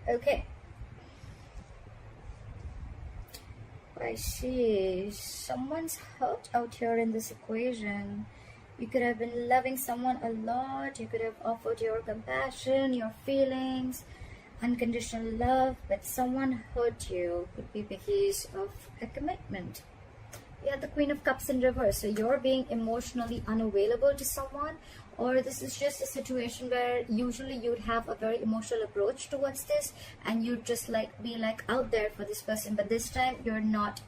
Okay. Pisces, someone's hurt out here in this equation. You could have been loving someone a lot. You could have offered your compassion, your feelings, unconditional love, but someone hurt you. Could be because of a commitment. You have the Queen of Cups in reverse. So you're being emotionally unavailable to someone, or this is just a situation where usually you'd have a very emotional approach towards this and you'd just be out there for this person, but this time you're not.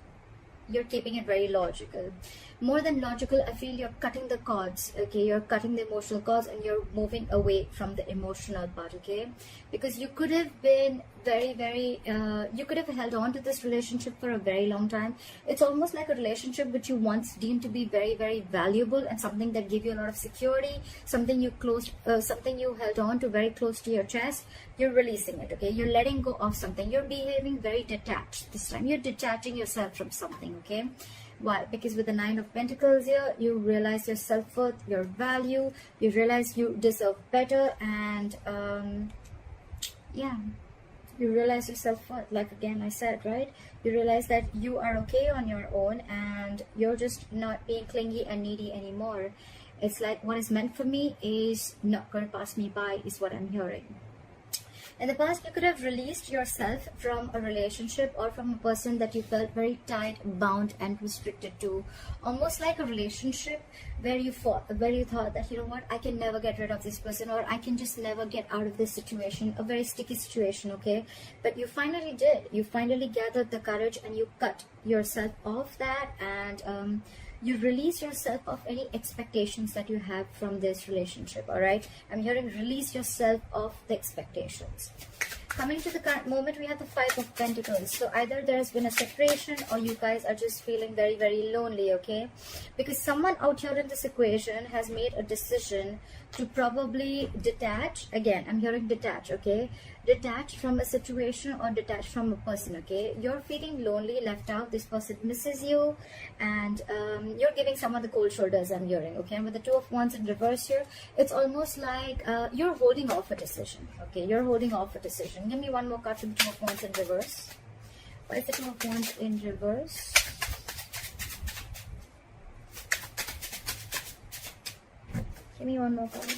You're keeping it very logical. More than logical, I feel you're cutting the cords, okay? You're cutting the emotional cords and you're moving away from the emotional part, okay? Because you could have been you could have held on to this relationship for a very long time. It's almost like a relationship which you once deemed to be very, very valuable and something that gave you a lot of security, something you held on to very close to your chest. You're releasing it, okay? You're letting go of something. You're behaving very detached this time. You're detaching yourself from something, okay? Why? Because with the Nine of Pentacles here, you realize your self-worth, your value, you realize you deserve better, and yeah, you realize your self-worth. Like again I said, right? You realize that you are okay on your own and you're just not being clingy and needy anymore. It's like what is meant for me is not going to pass me by, is what I'm hearing. In the past, you could have released yourself from a relationship or from a person that you felt very tied, bound, and restricted to. Almost like a relationship where you thought that, you know what, I can never get rid of this person, or I can just never get out of this situation, a very sticky situation, okay? But you finally did. You finally gathered the courage and you cut yourself off that, and you release yourself of any expectations that you have from this relationship. All right, I'm hearing release yourself of the expectations. Coming to the current moment, we have the Five of Pentacles. So either there's been a separation or you guys are just feeling very, very lonely, okay? Because someone out here in this equation has made a decision to probably detach. Again, I'm hearing detach, okay? Detach from a situation or detach from a person, okay? You're feeling lonely, left out. This person misses you, and you're giving someone the cold shoulders, I'm hearing, okay? And with the Two of Wands in reverse here, it's almost like you're holding off a decision, okay? You're holding off a decision. Give me one more card for the Two of Wands in reverse. What is the Two of Wands in reverse? Give me one more card.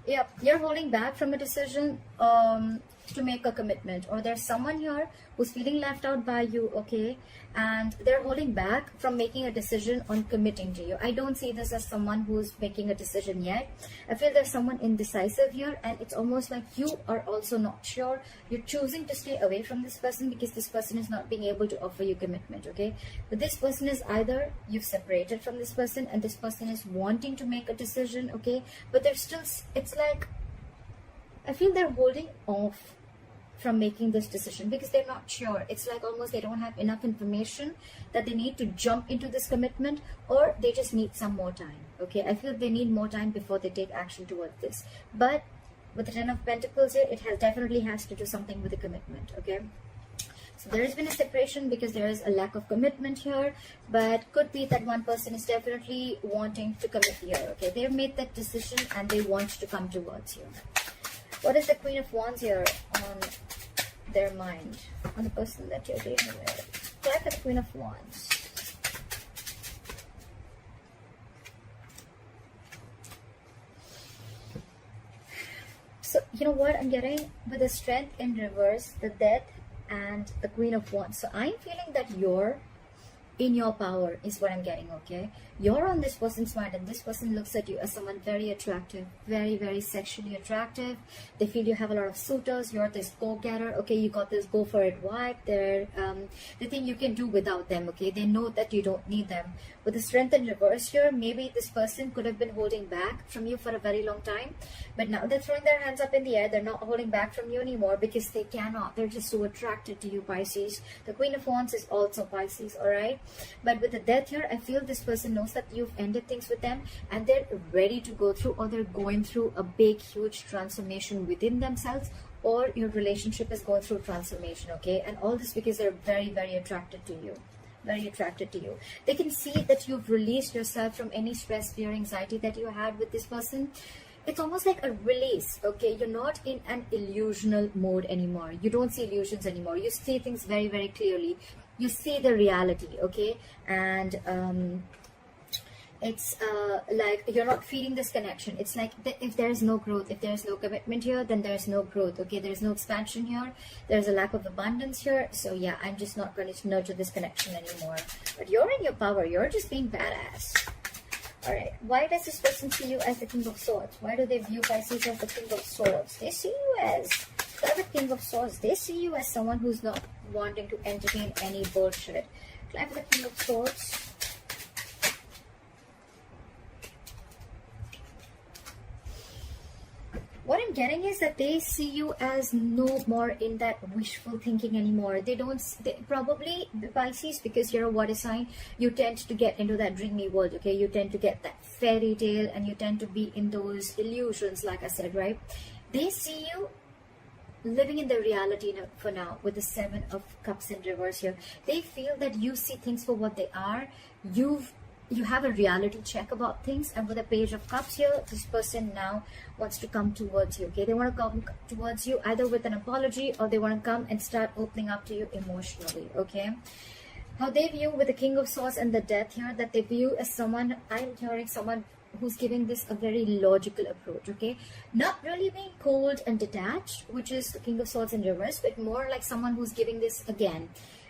Yep, you're holding back from a decision to make a commitment, or there's someone here who's feeling left out by you, okay? And they're holding back from making a decision on committing to you. I don't see this as someone who's making a decision yet. I feel there's someone indecisive here, and it's almost like you are also not sure. You're choosing to stay away from this person because this person is not being able to offer you commitment, okay? But this person is either you've separated from this person and this person is wanting to make a decision, okay? But they're still, it's like, I feel they're holding off from making this decision because they're not sure. It's like almost they don't have enough information that they need to jump into this commitment, or they just need some more time, okay? I feel they need more time before they take action towards this. But with the Ten of Pentacles here, it definitely has to do something with the commitment, okay? So there has been a separation because there is a lack of commitment here, but could be that one person is definitely wanting to commit here, okay? They've made that decision and they want to come towards you. What is the Queen of Wands here on their mind, on the person that you're dealing with? Clarify the Queen of Wands. So, you know what I'm getting? With the Strength in reverse, the Death, and the Queen of Wands. So, I'm feeling that you're in your power is what I'm getting, okay? You're on this person's mind and this person looks at you as someone very attractive, very, very sexually attractive. They feel you have a lot of suitors. You're this go-getter, okay? You got this go for it vibe. They think you can do without them, okay? They know that you don't need them. With the Strength in reverse here, maybe this person could have been holding back from you for a very long time, but now they're throwing their hands up in the air. They're not holding back from you anymore because they cannot. They're just so attracted to you, Pisces. The Queen of Wands is also Pisces, all right? But with the Death here, I feel this person knows that you've ended things with them and they're ready to go through, or they're going through a big, huge transformation within themselves, or your relationship is going through transformation, okay? And all this because they're very, very attracted to you. Very attracted to you. They can see that you've released yourself from any stress, fear, anxiety that you had with this person. it's almost like a release. Okay, you're not in an illusional mode anymore. You don't see illusions anymore. You see things very, very clearly. You see the reality. Okay, and it's like you're not feeding this connection. It's like if there is no growth, if there is no commitment here, then there's no growth. Okay, there's no expansion here, there's a lack of abundance here. So yeah, I'm just not going to nurture this connection anymore. But you're in your power. You're just being badass. All right, why does this person see you as the King of Swords? Why do they view Pisces as the King of Swords? They see you as the King of Swords. They see you as someone who's not wanting to entertain any bullshit. Climb the King of Swords. What I'm getting is that they see you as no more in that wishful thinking anymore. They probably, the Pisces, because you're a water sign, you tend to get into that dreamy world, okay? You tend to get that fairy tale and you tend to be in those illusions, like I said, right? They see you living in the reality for now with the Seven of Cups in reverse here. They feel that you see things for what they are. You have a reality check about things, and with a Page of Cups here, this person now wants to come towards you. Okay, they want to come towards you either with an apology, or they want to come and start opening up to you emotionally. Okay, how they view with the King of Swords and the Death here, that they view as someone, I'm hearing someone who's giving this a very logical approach. Okay, not really being cold and detached, which is the King of Swords in reverse, but more like someone who's giving this again.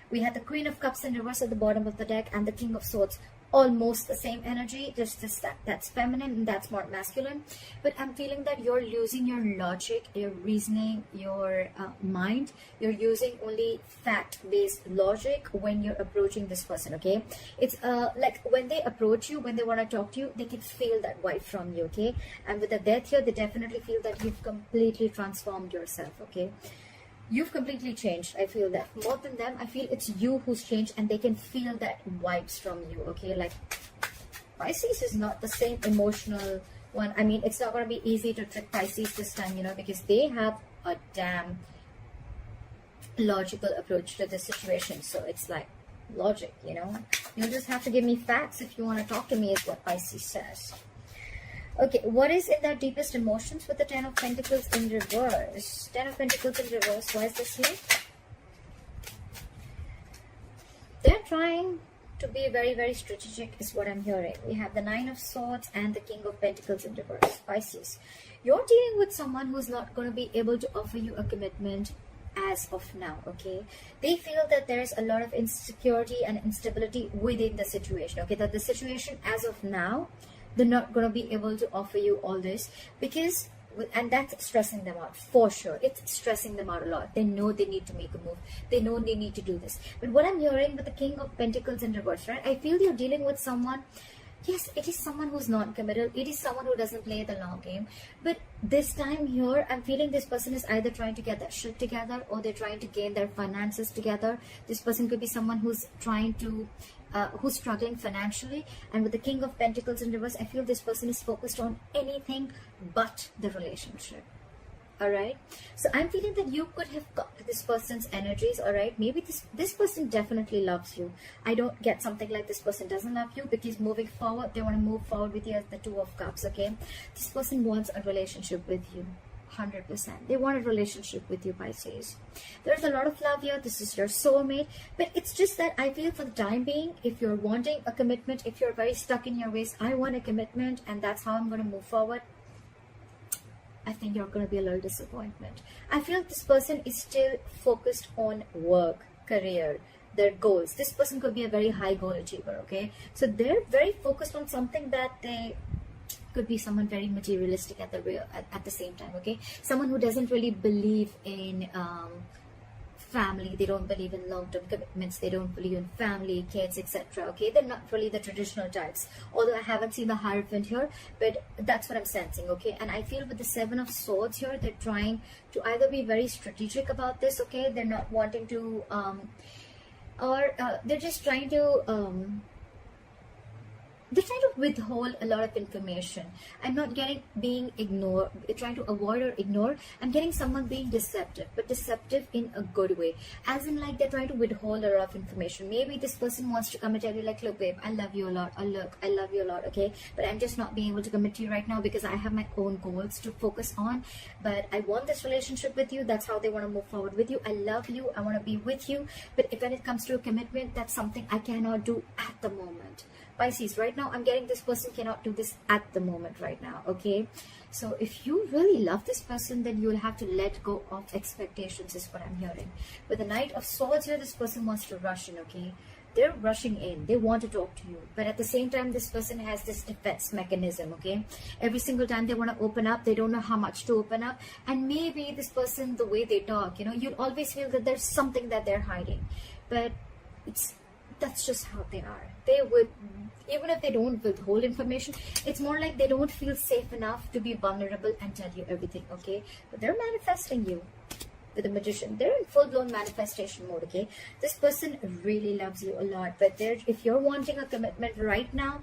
We had the Queen of Cups in reverse at the bottom of the deck, and the King of Swords, almost the same energy, just that's feminine and that's more masculine. But I'm feeling that you're losing your logic, your reasoning, your mind. You're using only fact-based logic when you're approaching this person. Okay, it's like when they approach you, when they want to talk to you, they can feel that vibe from you. Okay, and with the Death here, they definitely feel that you've completely transformed yourself. Okay, you've completely changed. I feel that more than them, I feel it's you who's changed, and they can feel that vibes from you. Okay, like Pisces is not the same emotional one. I mean, it's not going to be easy to trick Pisces this time, you know, because they have a damn logical approach to the situation. So it's like logic, you know. You'll just have to give me facts if you want to talk to me, is what Pisces says. Okay, what is in their deepest emotions with the Ten of Pentacles in reverse? Ten of Pentacles in reverse, why is this here? They're trying to be very, very strategic, is what I'm hearing. We have the Nine of Swords and the King of Pentacles in reverse. Pisces, you're dealing with someone who's not going to be able to offer you a commitment as of now. Okay, they feel that there's a lot of insecurity and instability within the situation. Okay, that the situation as of now, they're not going to be able to offer you all this, because, and that's stressing them out for sure. It's stressing them out a lot. They know they need to make a move. They know they need to do this. But what I'm hearing with the King of Pentacles in reverse, right? I feel you're dealing with someone. Yes, it is someone who's non-committal. It is someone who doesn't play the long game. But this time here, I'm feeling this person is either trying to get that shit together, or they're trying to gain their finances together. This person could be someone who's trying to who's struggling financially. And with the King of Pentacles in reverse, I feel this person is focused on anything but the relationship. All right, so I'm feeling that you could have got this person's energies. All right, maybe this person definitely loves you. I don't get something like this person doesn't love you, because moving forward, they want to move forward with you as the Two of Cups. Okay, this person wants a relationship with you. 100%. They want a relationship with you, Pisces. There's a lot of love here. This is your soulmate. But it's just that I feel for the time being, if you're wanting a commitment, if you're very stuck in your ways, I want a commitment and that's how I'm going to move forward, I think you're going to be a little disappointment. I feel this person is still focused on work, career, their goals. This person could be a very high goal achiever, okay? So they're very focused on something that they could be someone very materialistic at the same time, okay? Someone who doesn't really believe in family. They don't believe in long-term commitments. They don't believe in family, kids, etc. Okay, they're not really the traditional types. Although I haven't seen the Hierophant here, but that's what I'm sensing, okay? And I feel with the Seven of Swords here, they're trying to either be very strategic about this, okay? They're not wanting to, they're just trying to, they're trying to withhold a lot of information. I'm not getting being ignored, trying to avoid or ignore. I'm getting someone being deceptive, but deceptive in a good way, as in like they're trying to withhold a lot of information. Maybe this person wants to come and tell you like, look babe, I love you a lot, or look, I love you a lot, okay, but I'm just not being able to commit to you right now because I have my own goals to focus on, but I want this relationship with you. That's how they want to move forward with you. I love you, I want to be with you, but if when it comes to a commitment, that's something I cannot do at the moment. Pisces, right now I'm getting this person cannot do this at the moment right now, okay? So if you really love this person, then you'll have to let go of expectations, is what I'm hearing. With the Knight of Swords here, this person wants to rush in, okay? They're rushing in, they want to talk to you, but at the same time this person has this defense mechanism, okay? Every single time they want to open up, they don't know how much to open up, and maybe this person, the way they talk, you know, you'll always feel that there's something that they're hiding, but that's just how they are. They would, even if they don't withhold information, it's more like they don't feel safe enough to be vulnerable and tell you everything, okay? But they're manifesting you. With the Magician, they're in full-blown manifestation mode, okay? This person really loves you a lot, but if you're wanting a commitment right now,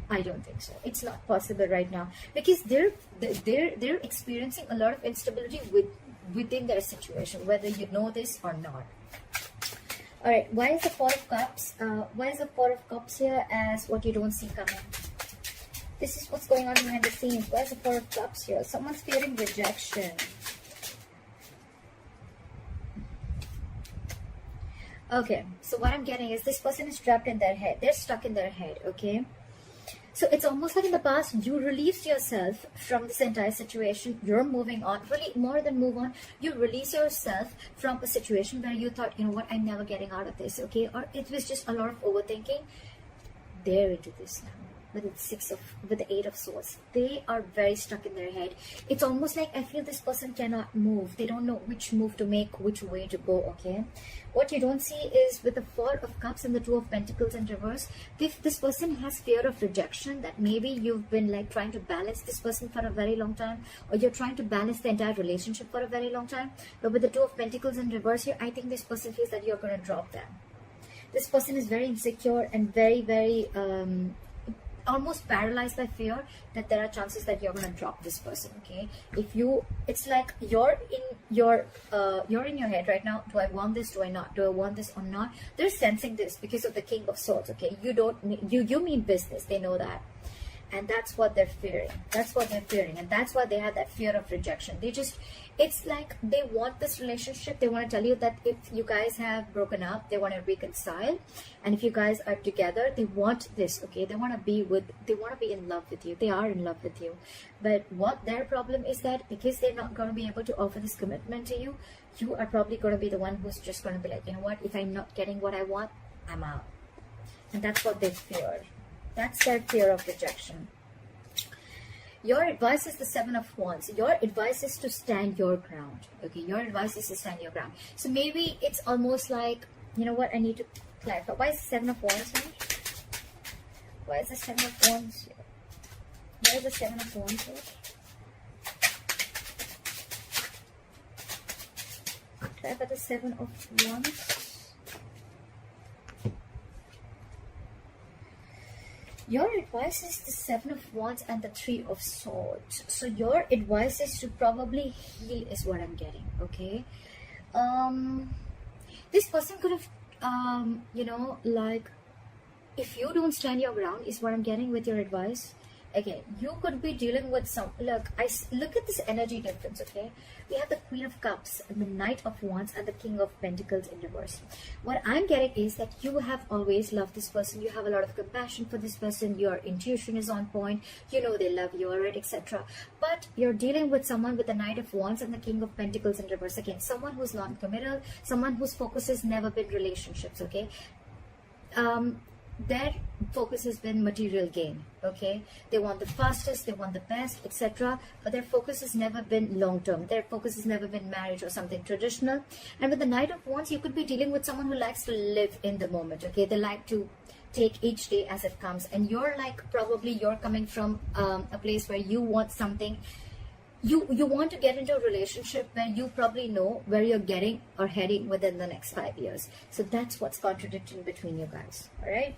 I don't think so. It's not possible right now, because they're experiencing a lot of instability within their situation, whether you know this or not. All right, why is the Four of Cups? Why is the Four of Cups here as what you don't see coming? This is what's going on behind the scenes. Why is the Four of Cups here? Someone's fearing rejection. Okay, so what I'm getting is this person is trapped in their head. They're stuck in their head, okay? So it's almost like in the past, you released yourself from this entire situation. You're moving on. Really, more than move on, you release yourself from a situation where you thought, you know what, I'm never getting out of this, okay? Or it was just a lot of overthinking. They're into this now. With the Eight of Swords, they are very stuck in their head. It's almost like I feel this person cannot move. They don't know which move to make, which way to go, okay? What you don't see is with the Four of Cups and the Two of Pentacles in reverse, if this person has fear of rejection, that maybe you've been like trying to balance this person for a very long time, or you're trying to balance the entire relationship for a very long time. But with the Two of Pentacles in reverse here, I think this person feels that you're going to drop them. This person is very insecure and very, very almost paralyzed by fear that there are chances that you're going to drop this person, okay? It's like you're in your head right now. Do I want this? Do I not? Do I want this or not? They're sensing this because of the King of Swords, okay? You mean business. They know that. And that's what they're fearing. That's what they're fearing. And that's why they have that fear of rejection. It's like they want this relationship. They want to tell you that if you guys have broken up, they want to reconcile. And if you guys are together, they want this, okay? They want to be in love with you. They are in love with you. But what their problem is that because they're not going to be able to offer this commitment to you, you are probably going to be the one who's just going to be like, you know what? If I'm not getting what I want, I'm out. And that's what they fear. That's their fear of rejection. Your advice is the Seven of Wands. Your advice is to stand your ground. Okay, your advice is to stand your ground. So maybe it's almost like, you know what, I need to clarify. Why is the Seven of Wands here? Why is the Seven of Wands here? Why is the Seven of Wands here? Clarify the Seven of Wands. Your advice is the Seven of Wands and the Three of Swords. So your advice is to probably heal is what I'm getting, okay? This person could have, you know, like, if you don't stand your ground is what I'm getting with your advice. Okay, you could be dealing with some, look at this energy difference, okay? We have the Queen of Cups, and the Knight of Wands, and the King of Pentacles in reverse. What I'm getting is that you have always loved this person. You have a lot of compassion for this person. Your intuition is on point. You know they love you, alright, etc. But you're dealing with someone with the Knight of Wands and the King of Pentacles in reverse. Again, someone who's non-committal, someone whose focus has never been relationships, okay? Their focus has been material gain, okay? They want the fastest, they want the best, etc. But their focus has never been long-term. Their focus has never been marriage or something traditional. And with the Knight of Wands, you could be dealing with someone who likes to live in the moment, okay? They like to take each day as it comes. And you're like, probably you're coming from a place where you want something. You want to get into a relationship where you probably know where you're getting or heading within the next 5 years. So that's what's contradicting between you guys, all right?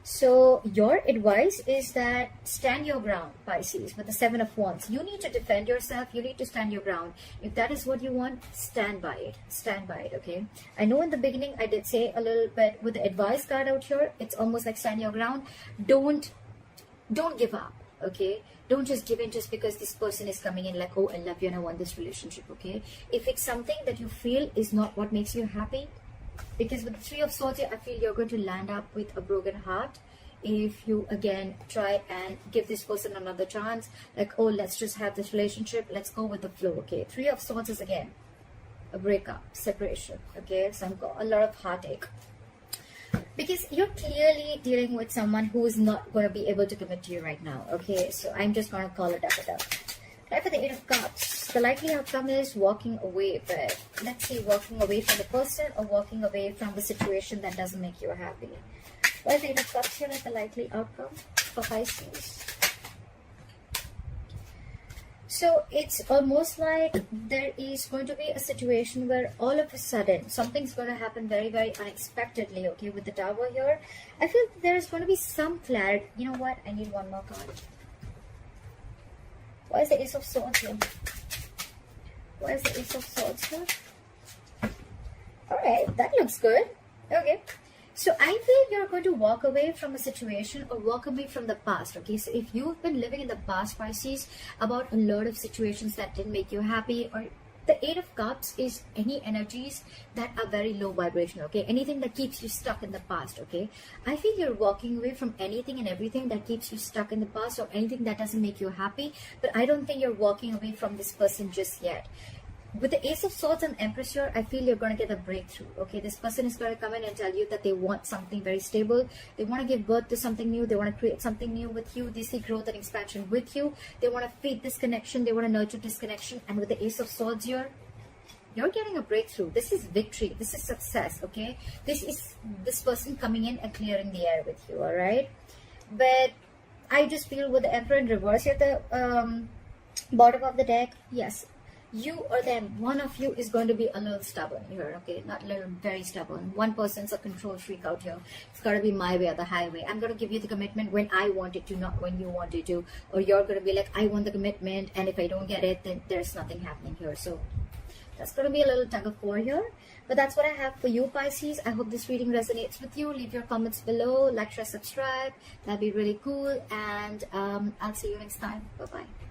So your advice is that stand your ground, Pisces, with the Seven of Wands. You need to defend yourself. You need to stand your ground. If that is what you want, stand by it. Stand by it, okay? I know in the beginning I did say a little bit with the advice card out here. It's almost like stand your ground. Don't give up, okay? Don't just give in just because this person is coming in like, oh, I love you and I want this relationship, okay? If it's something that you feel is not what makes you happy, because with the Three of Swords here, I feel you're going to land up with a broken heart if you again try and give this person another chance, like, oh, let's just have this relationship, let's go with the flow, okay? Three of Swords is again a breakup, separation, okay? A lot of heartache, because you're clearly dealing with someone who is not going to be able to commit to you right now, okay? So I'm just going to call it up. Right, for the Eight of Cups, the likely outcome is walking away, but let's see, walking away from the person or walking away from the situation that doesn't make you happy. What is the Eight of Cups here as the likely outcome for Pisces? So it's almost like there is going to be a situation where all of a sudden something's going to happen very, very unexpectedly, okay? With the Tower here, I feel there's going to be some clarity. You know what? I need one more card. Why is the Ace of Swords here? Why is the Ace of Swords here? Alright, that looks good. Okay. So I feel you're going to walk away from a situation or walk away from the past, okay? So if you've been living in the past, Pisces, about a lot of situations that didn't make you happy, or the Eight of Cups is any energies that are very low vibration, okay? Anything that keeps you stuck in the past, okay? I feel you're walking away from anything and everything that keeps you stuck in the past or anything that doesn't make you happy, but I don't think you're walking away from this person just yet. With the Ace of Swords and Empress here, I feel you're going to get a breakthrough, okay? This person is going to come in and tell you that they want something very stable. They want to give birth to something new. They want to create something new with you. They see growth and expansion with you. They want to feed this connection. They want to nurture this connection. And with the Ace of Swords here, you're getting a breakthrough. This is victory. This is success, okay? This is this person coming in and clearing the air with you, all right? But I just feel with the Emperor in reverse here, the bottom of the deck, yes, you or them, one of you is going to be a little stubborn here, okay? Not a little, very stubborn. One person's a control freak out here. It's got to be my way or the highway. I'm going to give you the commitment when I want it to, not when you want it to. Or you're going to be like, I want the commitment, and if I don't get it, then there's nothing happening here. So that's going to be a little tug of war here. But that's what I have for you, Pisces. I hope this reading resonates with you. Leave your comments below. Like, share, subscribe. That'd be really cool. And I'll see you next time. Bye-bye.